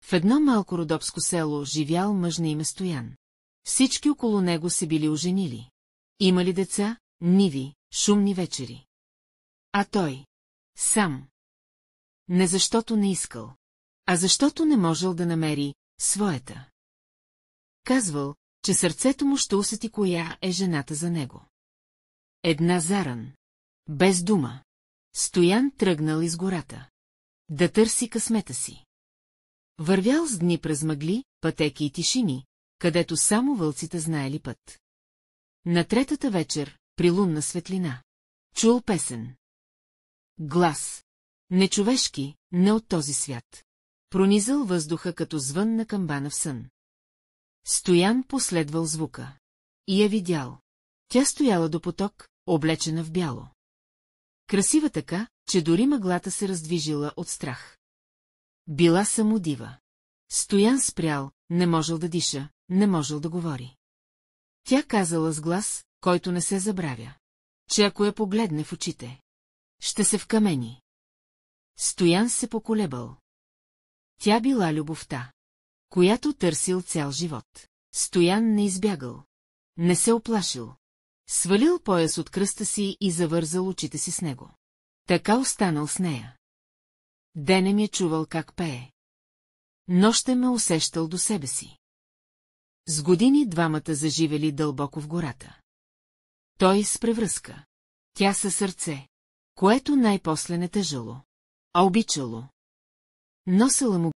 В едно малко родопско село живял мъж на име Стоян. Всички около него се били оженили. Имали деца, ниви, шумни вечери. А той сам. Не защото не искал, а защото не можел да намери своята. Казвал, че сърцето му ще усети коя е жената за него. Една заран. Без дума. Стоян тръгнал из гората. Да търси късмета си. Вървял с дни през мъгли, пътеки и тишини, където само вълците знаели път. На третата вечер, при лунна светлина, чул песен. Глас. Нечовешки, не от този свят. Пронизал въздуха като звън на камбана в сън. Стоян последвал звука. И я видял. Тя стояла до поток, облечена в бяло. Красива така, че дори мъглата се раздвижила от страх. Била само дива. Стоян спрял, не можел да диша, не можел да говори. Тя казала с глас, който не се забравя, че ако я погледне в очите, ще се вкамени. Стоян се поколебал. Тя била любовта, която търсил цял живот. Стоян не избягал. Не се оплашил. Свалил пояс от кръста си и завързал очите си с него. Така останал с нея. Денем е чувал как пее. Нощем ме усещал до себе си. С години двамата заживели дълбоко в гората. Той с превръзка. Тя със сърце, което най-после не тъжало, а обичало. Носела му